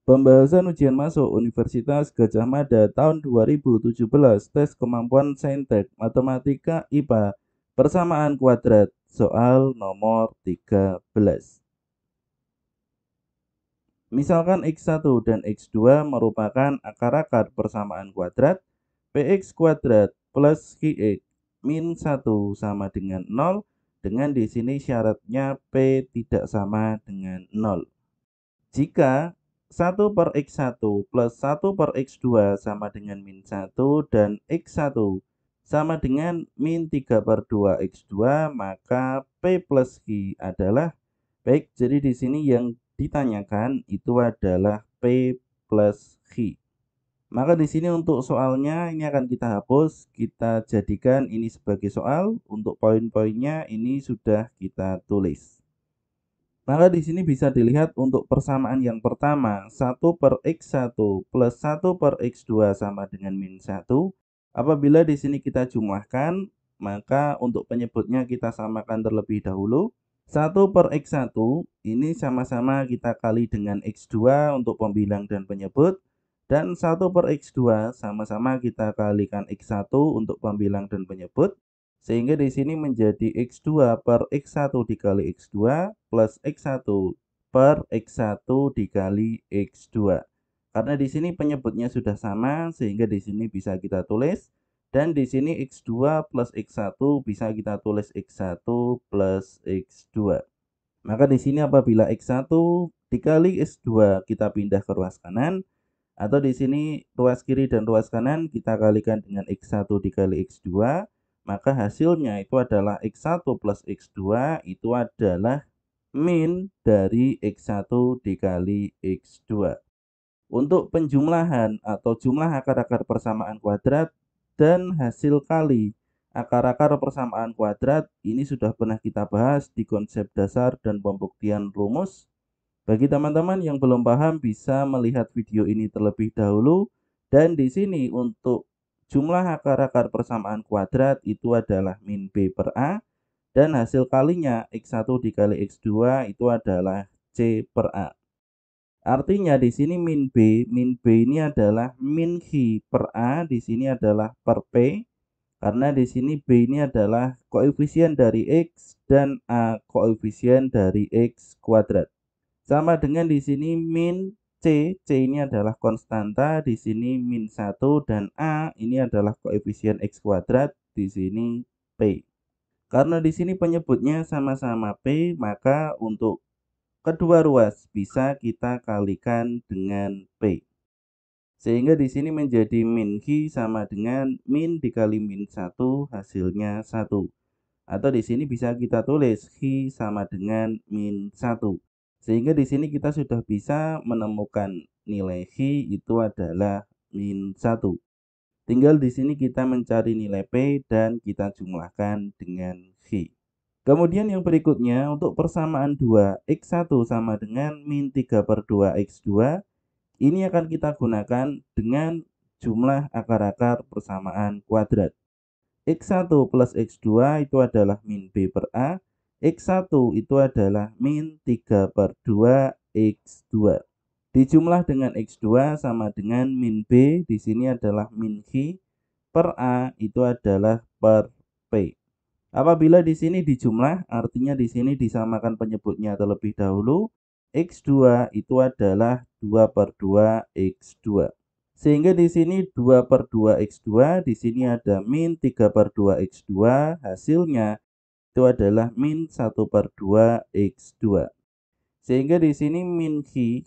Pembahasan ujian masuk Universitas Gadjah Mada tahun 2017, tes kemampuan saintek matematika IPA, persamaan kuadrat, soal nomor 13. Misalkan X1 dan X2 merupakan akar-akar persamaan kuadrat, Px kuadrat plus Qx min 1 sama dengan 0, dengan di sini syaratnya P tidak sama dengan 0. Jika 1/X1 plus 1/X2 sama dengan min 1 dan X1 sama dengan min 3/2 X2, maka P plus Q adalah baik. Jadi di sini yang ditanyakan itu adalah P plus Q. Maka di sini untuk soalnya ini akan kita hapus, kita jadikan ini sebagai soal. Untuk poin-poinnya ini sudah kita tulis. Maka di sini bisa dilihat untuk persamaan yang pertama, 1/X1 plus 1/X2 sama dengan min 1. Apabila di sini kita jumlahkan, maka untuk penyebutnya kita samakan terlebih dahulu. 1/X1 ini sama-sama kita kali dengan X2 untuk pembilang dan penyebut. Dan 1/X2 sama-sama kita kalikan X1 untuk pembilang dan penyebut. Sehingga di sini menjadi X2/X1 dikali X2 plus X1/X1 dikali X2. Karena di sini penyebutnya sudah sama, sehingga di sini bisa kita tulis. Dan di sini X2 plus X1 bisa kita tulis X1 plus X2. Maka di sini apabila X1 dikali X2 kita pindah ke ruas kanan, atau di sini ruas kiri dan ruas kanan kita kalikan dengan X1 dikali X2, maka hasilnya itu adalah X1 plus X2 itu adalah min dari X1 dikali X2. Untuk penjumlahan atau jumlah akar-akar persamaan kuadrat dan hasil kali akar-akar persamaan kuadrat ini sudah pernah kita bahas di konsep dasar dan pembuktian rumus. Bagi teman-teman yang belum paham bisa melihat video ini terlebih dahulu. Dan di sini untuk jumlah akar-akar persamaan kuadrat itu adalah min B per A. Dan hasil kalinya X1 dikali X2 itu adalah C per A. Artinya di sini min B ini adalah min Q per A, di sini adalah per P. Karena di sini B ini adalah koefisien dari X dan A koefisien dari X kuadrat. Sama dengan di sini min C ini adalah konstanta, di sini min 1 dan A ini adalah koefisien X kuadrat, di sini P. Karena di sini penyebutnya sama-sama P, maka untuk kedua ruas bisa kita kalikan dengan P. Sehingga di sini menjadi min Q sama dengan min dikali min 1 hasilnya 1. Atau di sini bisa kita tulis Q sama dengan min 1. Sehingga di sini kita sudah bisa menemukan nilai Q itu adalah min 1. Tinggal di sini kita mencari nilai P dan kita jumlahkan dengan Q. Kemudian yang berikutnya untuk persamaan 2, X1 sama dengan min 3/2 X2. Ini akan kita gunakan dengan jumlah akar-akar persamaan kuadrat. X1 plus X2 itu adalah min B per A. X1 itu adalah min 3/2 X2. Dijumlah dengan X2 sama dengan min B, di sini adalah min Q, per A itu adalah per P. Apabila di sini dijumlah, artinya di sini disamakan penyebutnya terlebih dahulu. X2 itu adalah 2/2 X2. Sehingga di sini 2/2 X2, di sini ada min 3/2 X2, hasilnya itu adalah min 1/2 X2. Sehingga di sini min Q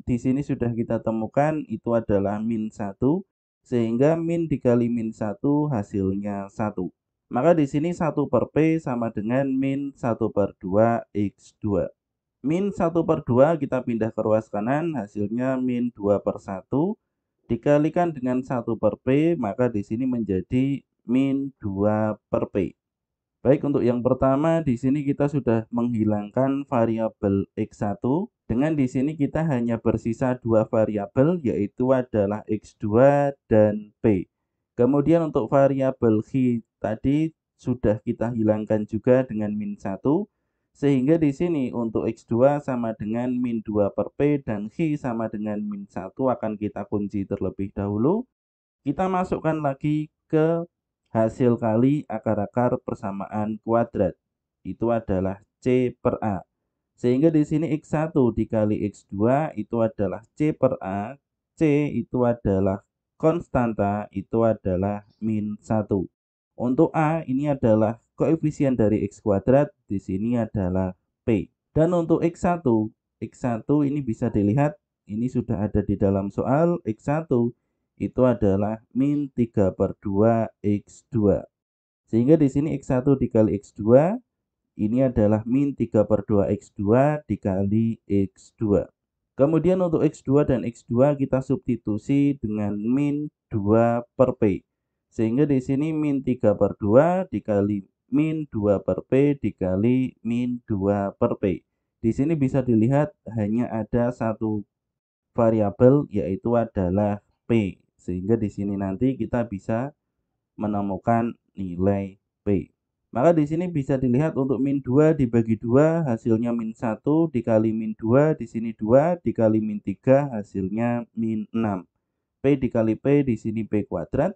di sini sudah kita temukan itu adalah min 1, sehingga min dikali min 1 hasilnya 1. Maka di sini 1 per P sama dengan min 1/2 X2. Min 1/2 kita pindah ke ruas kanan, hasilnya min 2/1. Dikalikan dengan 1 per P, maka di sini menjadi min 2 per P. Baik, untuk yang pertama di sini kita sudah menghilangkan variabel X1. Dengan di sini kita hanya bersisa dua variabel, yaitu adalah X2 dan P. Kemudian untuk variabel Q tadi sudah kita hilangkan juga dengan min 1. Sehingga di sini untuk X2 sama dengan min 2 per P dan X sama dengan min 1 akan kita kunci terlebih dahulu. Kita masukkan lagi ke hasil kali akar-akar persamaan kuadrat. Itu adalah C per A. Sehingga di sini X1 dikali X2 itu adalah C per A. C itu adalah konstanta, itu adalah min 1. Untuk A ini adalah koefisien dari X kuadrat, di sini adalah P. Dan untuk X1 ini bisa dilihat, ini sudah ada di dalam soal. X1 itu adalah min 3 per 2 X2. Sehingga di sini X1 dikali X2 ini adalah min 3 per 2 X2 dikali X2. Kemudian untuk X2 dan X2 kita substitusi dengan min 2 per P. Sehingga di sini min 3 per 2 dikali min 2 per P dikali min 2 per P. Di sini bisa dilihat hanya ada satu variabel, yaitu adalah P. Sehingga di sini nanti kita bisa menemukan nilai P. Maka di sini bisa dilihat untuk min 2 dibagi 2 hasilnya min 1 dikali min 2, di sini 2 dikali min 3 hasilnya min 6. P dikali P di sini P kuadrat.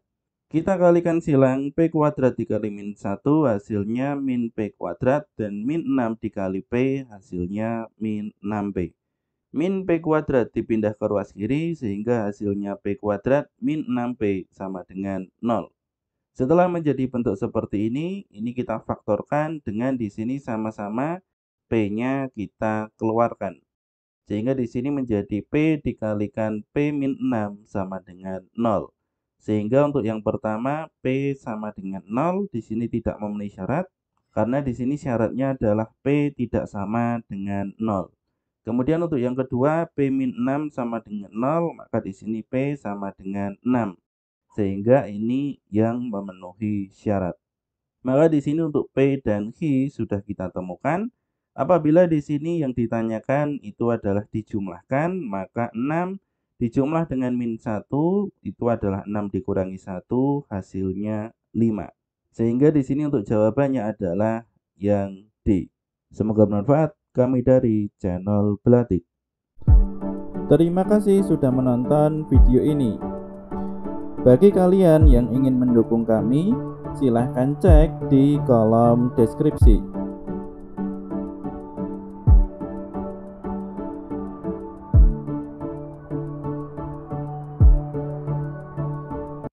Kita kalikan silang P kuadrat dikali min 1 hasilnya min P kuadrat dan min 6 dikali P hasilnya min 6P. Min P kuadrat dipindah ke ruas kiri sehingga hasilnya P kuadrat min 6P sama dengan 0. Setelah menjadi bentuk seperti ini kita faktorkan dengan di sini sama-sama P-nya kita keluarkan. Sehingga di sini menjadi P dikalikan P min 6 sama dengan 0. Sehingga untuk yang pertama P sama dengan 0 di sini tidak memenuhi syarat karena di sini syaratnya adalah P tidak sama dengan 0. Kemudian untuk yang kedua P min 6 sama dengan 0, maka di sini P sama dengan 6. Sehingga ini yang memenuhi syarat. Maka di sini untuk P dan Q sudah kita temukan. Apabila di sini yang ditanyakan itu adalah dijumlahkan, maka 6 dijumlah dengan min 1 itu adalah 6 dikurangi 1 hasilnya 5. Sehingga di sini untuk jawabannya adalah yang D. Semoga bermanfaat. Kami dari channel Belatik. Terima kasih sudah menonton video ini. Bagi kalian yang ingin mendukung kami, silahkan cek di kolom deskripsi.